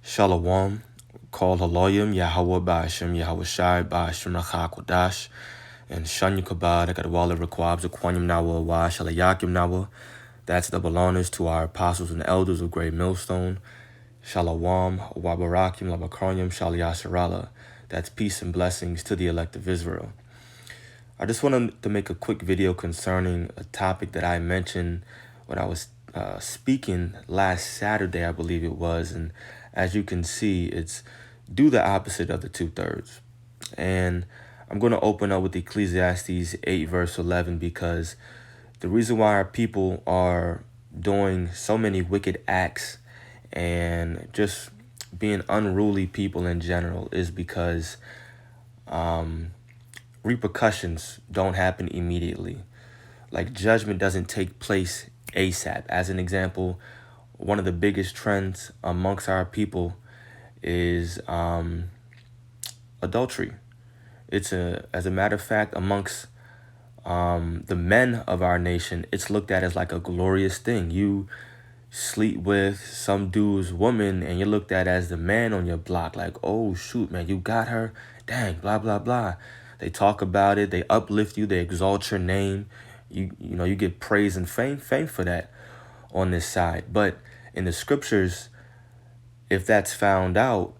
Shalom, Kol Haloyim, Yahweh Ba'ashem, Yahweh Shai, Ba'ashem Racha Kodash, and Shanya Kabad, Akadwala Requabs, Aquanium Nawa, Wa Shalayakim Nawa. That's double honors to our apostles and elders of Great Millstone. Shalom, Wabarakim, Labakarium, Shaliyasharala. That's peace and blessings to the elect of Israel. I just wanted to make a quick video concerning a topic that I mentioned when I was speaking last Saturday, I believe it was. And as you can see, it's do the opposite of the 2/3. And I'm going to open up with Ecclesiastes 8 verse 11, because the reason why our people are doing so many wicked acts and just being unruly people in general is because repercussions don't happen immediately. Like, judgment doesn't take place ASAP. As an example, one of the biggest trends amongst our people is adultery. As a matter of fact, amongst the men of our nation, it's looked at as like a glorious thing. You sleep with some dude's woman and you're looked at as the man on your block. Like, oh shoot, man, you got her? Dang, blah, blah, blah. They talk about it. They uplift you. They exalt your name. You know, you get praise and fame for that on this side. But in the scriptures, if that's found out,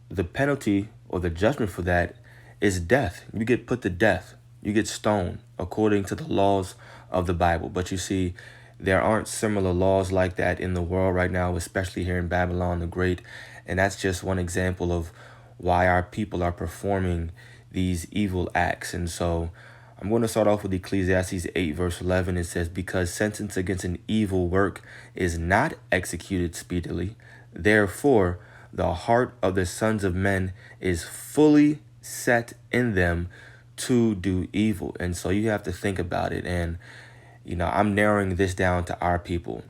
the penalty or the judgment for that is death. You get put to death. You get stoned according to the laws of the Bible. But you see, there aren't similar laws like that in the world right now, especially here in Babylon the Great. And that's just one example of why our people are performing these evil acts. And so I'm going to start off with Ecclesiastes 8 verse 11. It says, because sentence against an evil work is not executed speedily, therefore the heart of the sons of men is fully set in them to do evil. And so you have to think about it. And, you know, I'm narrowing this down to our people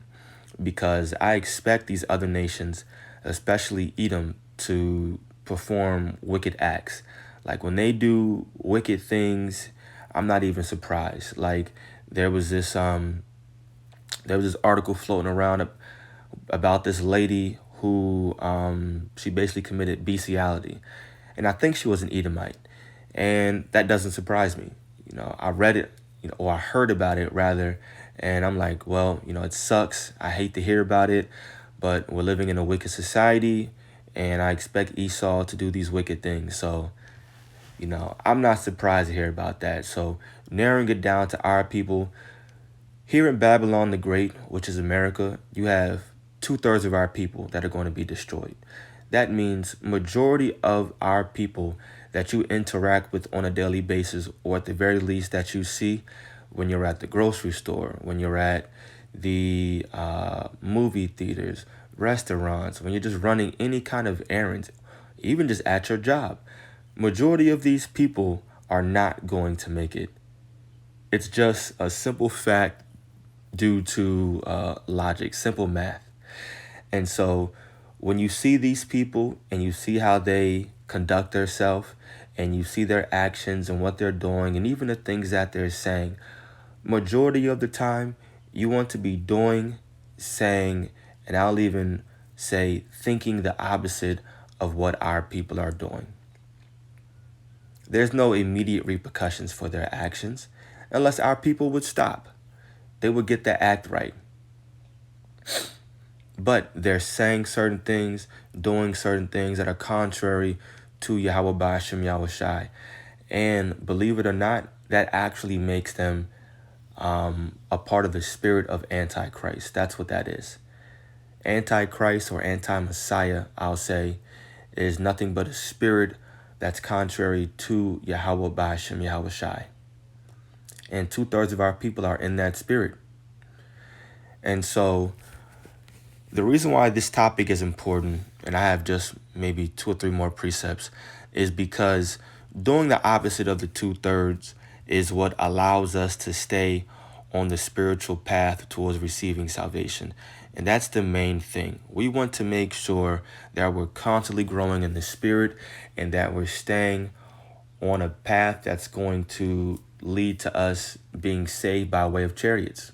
because I expect these other nations, especially Edom, to perform wicked acts. Like, when they do wicked things, I'm not even surprised. Like, there was this article floating around about this lady who she basically committed bestiality, and I think she was an Edomite, and that doesn't surprise me. You know, I read it, or I heard about it rather, and I'm like, well, it sucks. I hate to hear about it, but we're living in a wicked society, and I expect Esau to do these wicked things. So, I'm not surprised to hear about that. So, narrowing it down to our people, here in Babylon the Great, which is America, you have 2/3 of our people that are going to be destroyed. That means majority of our people that you interact with on a daily basis, or at the very least that you see when you're at the grocery store, when you're at the movie theaters, restaurants, when you're just running any kind of errands, even just at your job, majority of these people are not going to make it. It's just a simple fact due to logic, simple math. And so when you see these people and you see how they conduct themselves and you see their actions and what they're doing and even the things that they're saying, majority of the time you want to be doing, saying, and I'll even say thinking the opposite of what our people are doing. There's no immediate repercussions for their actions unless our people would stop. They would get the act right. But they're saying certain things, doing certain things that are contrary to Yahweh Ba'ashem Yahweh Shai. And believe it or not, that actually makes them a part of the spirit of Antichrist. That's what that is. Antichrist or anti-Messiah, I'll say, is nothing but a spirit that's contrary to Yahweh Ba'ashem Yahweh Shai. And 2/3 of our people are in that spirit. And so the reason why this topic is important, and I have just maybe 2 or 3 more precepts, is because doing the opposite of the 2/3 is what allows us to stay on the spiritual path towards receiving salvation. And that's the main thing. We want to make sure that we're constantly growing in the spirit and that we're staying on a path that's going to lead to us being saved by way of chariots.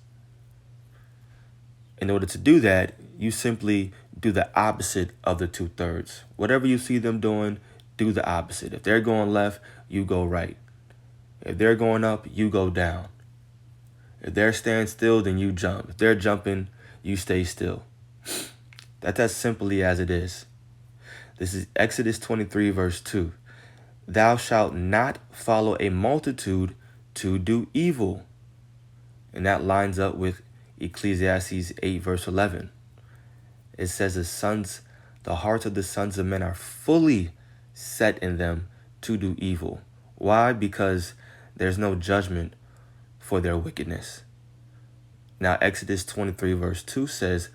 In order to do that, you simply do the opposite of the 2/3. Whatever you see them doing, do the opposite. If they're going left, you go right. If they're going up, you go down. If they're staying still, then you jump. If they're jumping, you stay still. That's as simply as it is. This is Exodus 23, verse 2. Thou shalt not follow a multitude to do evil. And that lines up with Ecclesiastes 8, verse 11. It says the hearts of the sons of men are fully set in them to do evil. Why? Because there's no judgment for their wickedness. Now, Exodus 23, verse 2 says,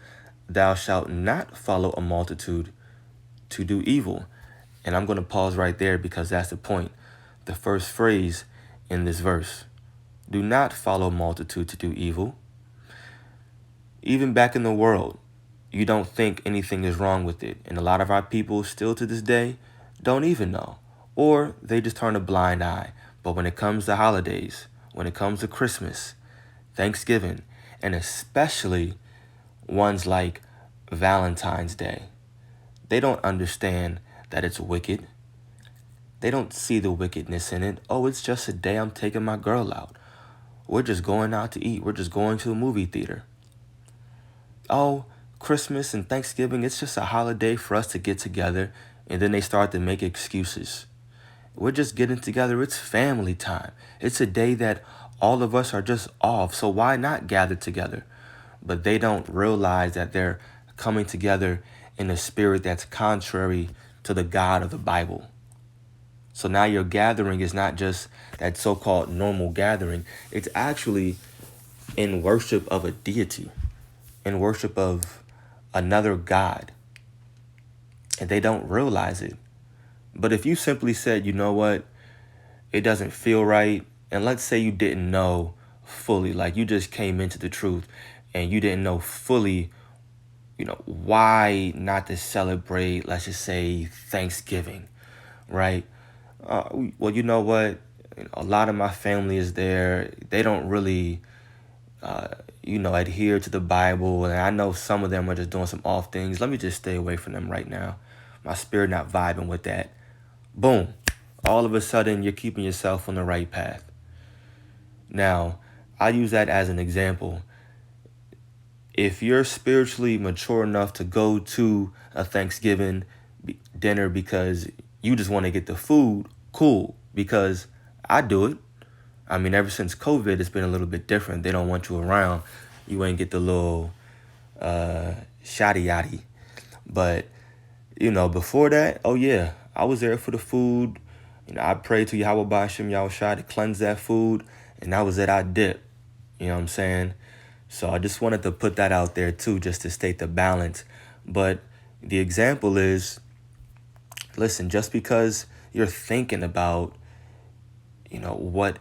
thou shalt not follow a multitude to do evil. And I'm going to pause right there because that's the point. The first phrase in this verse. Do not follow a multitude to do evil. Even back in the world, you don't think anything is wrong with it. And a lot of our people still to this day don't even know. Or they just turn a blind eye. But when it comes to holidays, when it comes to Christmas, Thanksgiving, and especially ones like Valentine's Day, they don't understand that it's wicked. They don't see the wickedness in it. Oh, it's just a day I'm taking my girl out. We're just going out to eat. We're just going to a movie theater. Oh, Christmas and Thanksgiving, it's just a holiday for us to get together. And then they start to make excuses. We're just getting together. It's family time. It's a day that all of us are just off. So why not gather together? But they don't realize that they're coming together in a spirit that's contrary to the God of the Bible. So now your gathering is not just that so-called normal gathering. It's actually in worship of a deity, in worship of another God. And they don't realize it. But if you simply said, you know what, it doesn't feel right, and let's say you didn't know fully, like you just came into the truth and you didn't know fully, why not to celebrate, let's just say, Thanksgiving, right? Well, you know what? A lot of my family is there. They don't really, adhere to the Bible. And I know some of them are just doing some off things. Let me just stay away from them right now. My spirit not vibing with that. Boom. All of a sudden, you're keeping yourself on the right path. Now, I use that as an example. If you're spiritually mature enough to go to a Thanksgiving dinner because you just want to get the food, cool, because I do it. I mean, ever since COVID, it's been a little bit different. They don't want you around. You ain't get the little shoddy yaddy. But, before that, oh yeah, I was there for the food. I prayed to Yahweh Bashim Yahushua to cleanse that food. And that was it. I dipped. You know what I'm saying? So I just wanted to put that out there too, just to state the balance. But the example is, listen, just because you're thinking about, what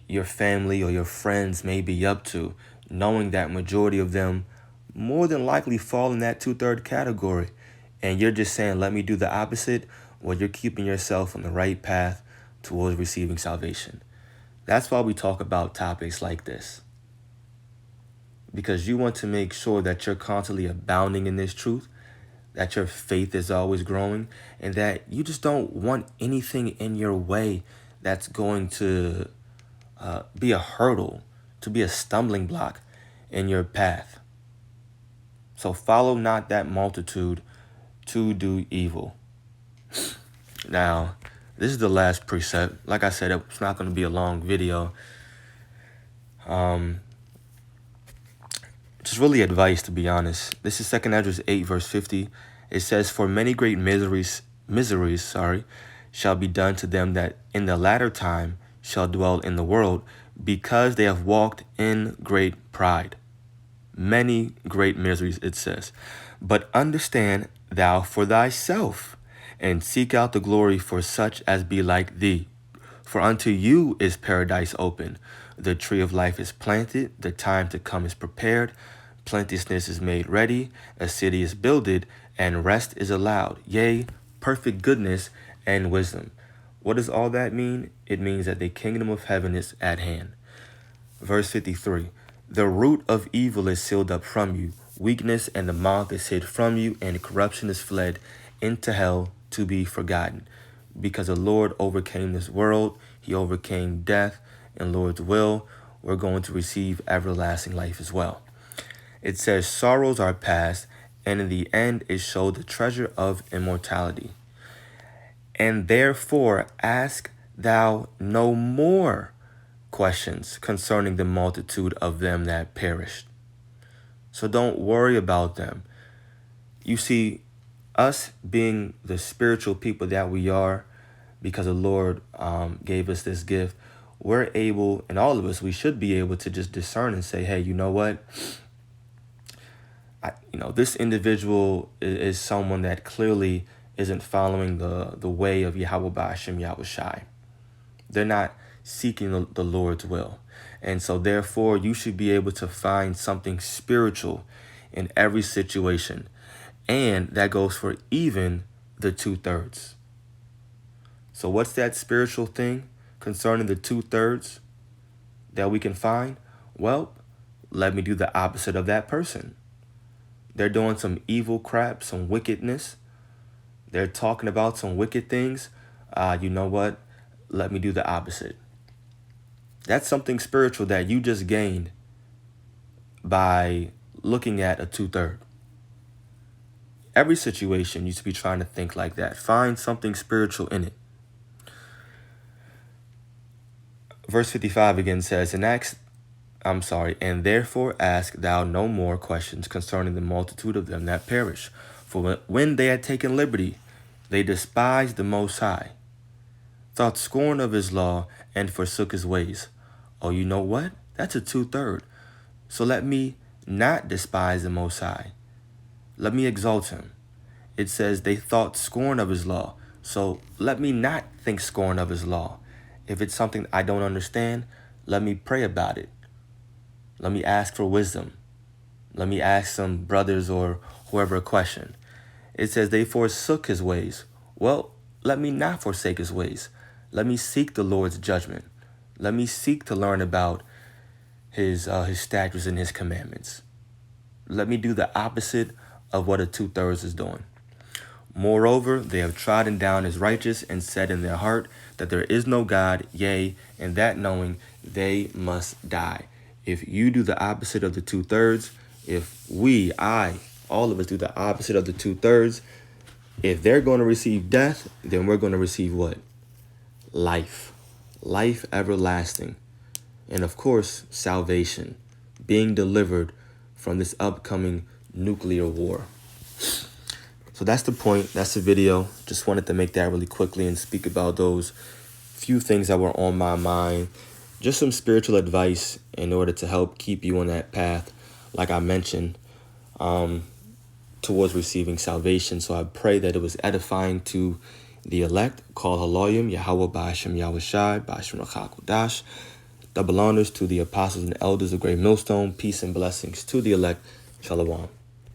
your family or your friends may be up to, knowing that majority of them more than likely fall in that 2/3 category, and you're just saying, let me do the opposite, well, you're keeping yourself on the right path towards receiving salvation. That's why we talk about topics like this. Because you want to make sure that you're constantly abounding in this truth, that your faith is always growing, and that you just don't want anything in your way that's going to be a hurdle, to be a stumbling block in your path. So follow not that multitude to do evil. Now, this is the last precept. Like I said, it's not going to be a long video. Just really advice, to be honest. This is 2 Esdras 8, verse 50. It says, for many great miseries, shall be done to them that in the latter time shall dwell in the world, because they have walked in great pride. Many great miseries, it says. But understand thou for thyself, and seek out the glory for such as be like thee. For unto you is paradise open. The tree of life is planted, the time to come is prepared, plenteousness is made ready, a city is builded, and rest is allowed. Yea, perfect goodness and wisdom. What does all that mean? It means that the kingdom of heaven is at hand. Verse 53, the root of evil is sealed up from you, Weakness and the mouth is hid from you, and corruption is fled into hell to be forgotten. Because the Lord overcame this world, he overcame death, and Lord's will, we're going to receive everlasting life as well. It says, sorrows are past, and in the end is showed the treasure of immortality. And therefore ask thou no more questions concerning the multitude of them that perished. So don't worry about them. You see, us being the spiritual people that we are, because the Lord gave us this gift, we're able, and all of us, we should be able to just discern and say, hey, you know what? This individual is someone that clearly isn't following the way of Yahweh Ba'ashem Yahushai. They're not seeking the Lord's will. And so therefore, you should be able to find something spiritual in every situation. And that goes for even the 2/3. So what's that spiritual thing concerning the 2/3 that we can find? Well, let me do the opposite of that person. They're doing some evil crap, some wickedness. They're talking about some wicked things. You know what? Let me do the opposite. That's something spiritual that you just gained by looking at a 2/3. Every situation you should be trying to think like that. Find something spiritual in it. Verse 55 again says, and therefore ask thou no more questions concerning the multitude of them that perish. For when they had taken liberty, they despised the Most High, thought scorn of his law, and forsook his ways. Oh, you know what? That's a 2/3. So let me not despise the Most High. Let me exalt him. It says they thought scorn of his law. So let me not think scorn of his law. If it's something I don't understand, let me pray about it. Let me ask for wisdom. Let me ask some brothers or whoever a question. It says they forsook his ways. Well, let me not forsake his ways. Let me seek the Lord's judgment. Let me seek to learn about his statutes and his commandments. Let me do the opposite of what a 2/3 is doing. Moreover, they have trodden down as righteous and said in their heart that there is no God, yea, and that knowing they must die. If you do the opposite of the 2/3, if all of us do the opposite of the 2/3, if they're going to receive death, then we're going to receive what? Life. Life everlasting. And of course, salvation. Being delivered from this upcoming nuclear war. So that's the point. That's the video. Just wanted to make that really quickly and speak about those few things that were on my mind. Just some spiritual advice in order to help keep you on that path, like I mentioned, towards receiving salvation. So I pray that it was edifying to the elect. Call Haloyim, Yahweh Ba'ashem Yahushai, Ba'ashem Rachakudash. Double honors to the apostles and elders of Great Millstone. Peace and blessings to the elect. Shalom.